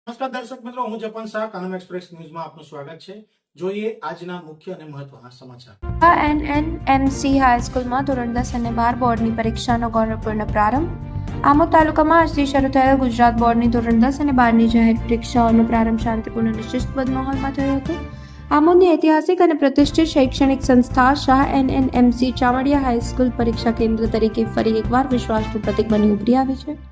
નમસ્કાર દર્શક મિત્રો, હું જપન શાહ કાનમ એક્સપ્રેસ ન્યૂઝમાં આપનું સ્વાગત છે। જોઈએ આજના મુખ્ય અને મહત્વના સમાચાર। એનએનએમસી હાઈસ્કૂલમાં ધોરણ 10 અને 12 બોર્ડની પરીક્ષાનો ગૌરવપૂર્ણ પ્રારંભ। આમોદ તાલુકામાં આજથી શરૂ થયેલ ગુજરાત બોર્ડની ધોરણ 10 અને 12ની જાહેર પરીક્ષાઓનો પ્રારંભ શાંતિપૂર્ણ અને શિસ્તબદ્ધ માહોલમાં થયો હતો। આમોદની ઐતિહાસિક અને પ્રતિષ્ઠિત શૈક્ષણિક સંસ્થા શાહ એનએનએમસી ચામડિયા હાઈસ્કૂલ પરીક્ષા કેન્દ્ર તરીકે ફરી એકવાર વિશ્વાસનું પ્રતીક બની ઉભરી આવી છે।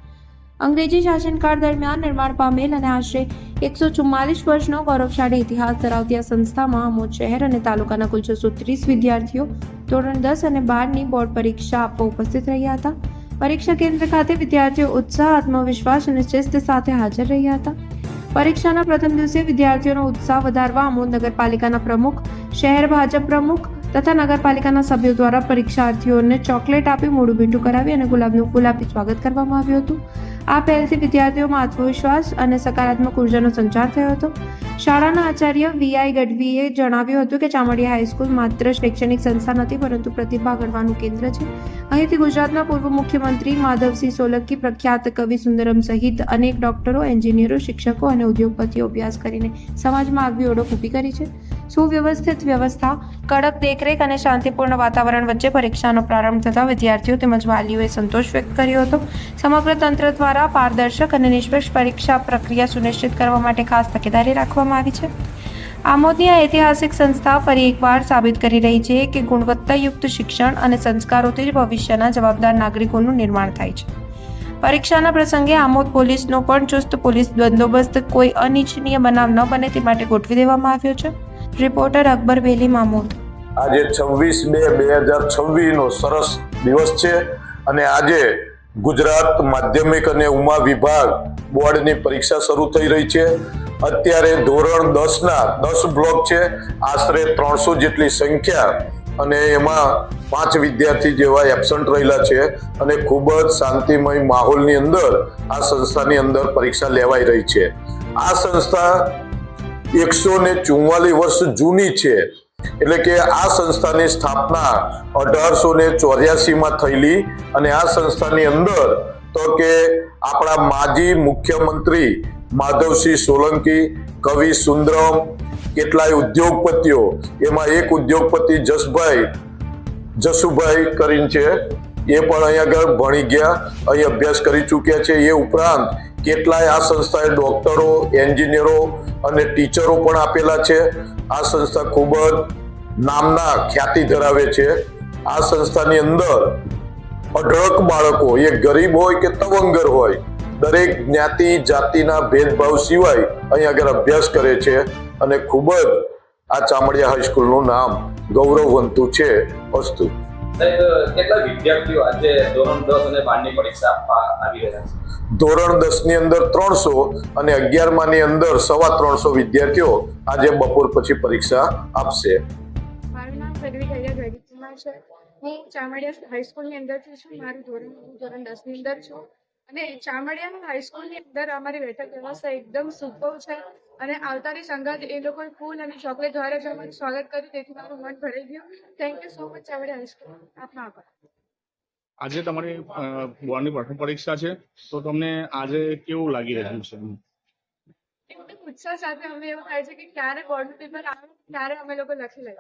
અંગ્રેજી શાસનકાળ દરમિયાન નિર્માણ પામેલ અને આશરે 144 વર્ષનો ગૌરવશાળી ઇતિહાસ ધરાવતી આ સંસ્થામાં આમોદ શહેર અને તાલુકાના કુલ 630 વિદ્યાર્થીઓ ધોરણ 10 અને 12ની બોર્ડ પરીક્ષા આપવા ઉપસ્થિત રહ્યા હતા। પરીક્ષા કેન્દ્ર ખાતે વિદ્યાર્થીઓ ઉત્સાહ, આત્મવિશ્વાસ અને શિસ્ત સાથે હાજર રહ્યા હતા। પરીક્ષાના પ્રથમ દિવસે વિદ્યાર્થીઓનો ઉત્સાહ વધારવા આમોદ નગરપાલિકાના પ્રમુખ, શહેર ભાજપ પ્રમુખ તથા નગરપાલિકાના સભ્યો દ્વારા પરીક્ષાર્થીઓને ચોકલેટ આપી મોઢું મીઠું કરાવી અને ગુલાબનું ફૂલ આપી સ્વાગત કરવામાં આવ્યું હતું। આ પહેલથી વિદ્યાર્થીઓમાં આત્મવિશ્વાસ અને સકારાત્મક ઉર્જાનો સંચાર થયો હતો। શાળાના આચાર્ય વીઆઈ ગઢવીએ જણાવ્યું હતું કે ચામડિયા હાઈસ્કૂલ માત્ર શૈક્ષણિક સંસ્થા નથી પરંતુ પ્રતિભા ઘડવાનું કેન્દ્ર છે। અહીંથી ગુજરાતના પૂર્વ મુખ્યમંત્રી માધવસિંહ સોલંકી, પ્રખ્યાત કવિ સુંદરમ સહિત અનેક ડોક્ટરો, એન્જિનિયરો, શિક્ષકો અને ઉદ્યોગપતિઓ અભ્યાસ કરીને સમાજમાં આગવી ઓળખ ઊભી કરી છે। સુવ્યવસ્થિત વ્યવસ્થા, કડક દેખરેખ અને શાંતિપૂર્ણ વાતાવરણ વચ્ચે પરીક્ષાનો પ્રારંભ થતા વિદ્યાર્થીઓ તેમજ વાલીઓએ સંતોષ વ્યક્ત કર્યો હતો। સમગ્ર તંત્ર દ્વારા પારદર્શક અને નિષ્પક્ષ પરીક્ષા પ્રક્રિયા સુનિશ્ચિત કરવા માટે ખાસ તકેદારી રાખવામાં આવી છે। આમોદની આ ઐતિહાસિક સંસ્થા ફરી એકવાર સાબિત કરી રહી છે કે ગુણવત્તાયુક્ત શિક્ષણ અને સંસ્કારોથી જ ભવિષ્યના જવાબદાર નાગરિકોનું નિર્માણ થાય છે। પરીક્ષાના પ્રસંગે આમોદ પોલીસનો પણ ચુસ્ત પોલીસ બંદોબસ્ત કોઈ અનિચ્છનીય બનાવ ન બને તે માટે ગોઠવી દેવામાં આવ્યો છે। રિપોર્ટર અકબર વેલી, આમોદ। આજે 26/2/2026 નો સરસ દિવસ છે અને આજે ગુજરાત માધ્યમિક અને ઉમા વિભાગ બોર્ડની પરીક્ષા શરૂ થઈ રહી છે। અત્યારે ધોરણ 10 ના 10 બ્લોક છે, આશરે 300 જેટલી સંખ્યા અને એમાં 5 વિદ્યાર્થી જેવા એબસન્ટ રહેલા છે અને ખૂબ જ શાંતિમય માહોલની અંદર આ સંસ્થાની અંદર પરીક્ષા લેવાઈ રહી છે। આ સંસ્થા 144 વર્ષ જૂની છે, એટલે કે આ સંસ્થાની સ્થાપના 1884માં થયેલી અને આ સંસ્થાની અંદર તો કે આપણા માજી મુખ્યમંત્રી માધવસિંહ સોલંકી, કવિ સુંદરમ, કેટલાય ઉદ્યોગપતિઓ, એમાં એક ઉદ્યોગપતિ જસુભાઈ કરીને છે, એ પણ અહીંયા આગળ ભણી ગયા, અહીં અભ્યાસ કરી ચૂક્યા છે। એ ઉપરાંત કેટલાય આ સંસ્થાએ ડોક્ટરો, એન્જિનિયરો અને ટીચરો પણ આપેલા છે। આ સંસ્થા ખૂબ જ નામના ખ્યાતિ ધરાવે છે। આ સંસ્થાની અંદર અઢળક બાળકો, એ ગરીબ હોય કે તવંગર હોય, દરેક જ્ઞાતિ જાતિના ભેદભાવ સિવાય અહીં આગળ અભ્યાસ કરે છે અને ખૂબ જ આ ચામડિયા હાઈસ્કૂલનું નામ ગૌરવવંતું છે। અસ્તુ। કેટલા વિદ્યાર્થીઓ આજે ધોરણ 10 અને 12ની પરીક્ષા આપવા આવી રહ્યા છે? ધોરણ 10 ની અંદર 300 અને 11મા ની અંદર 350 વિદ્યાર્થીઓ આજે બપોર પછી પરીક્ષા આપશે। મારું નામ પદવી કૈયા ગરીબમાં છે। હું ચામડિયા હાઈસ્કૂલની અંદરથી છું। મારું ધોરણ 10ની અંદર છું અને ચામડિયા હાઈસ્કૂલની અંદર અમારી બેઠક વ્યવસ્થા એકદમ સુપર છે અને આવતાની સંગાત એ લોકોએ ફૂલ અને ચોકલેટ દ્વારા જ અમારું સ્વાગત કર્યું, તેથી મારું મન ભરાઈ ગયું। Thank you so much Chamadiya high school, આપનો આભાર। આજે તમારી બોર્ડની પ્રથમ પરીક્ષા છે, તો તમને આજે કેવું લાગી રહ્યું છે? એકદમ ઉત્સાહ સાથે અમને એવું થાય છે કે ક્યારે બોર્ડનું પેપર આવે, ક્યારે અમે લોકો લખી લઈએ।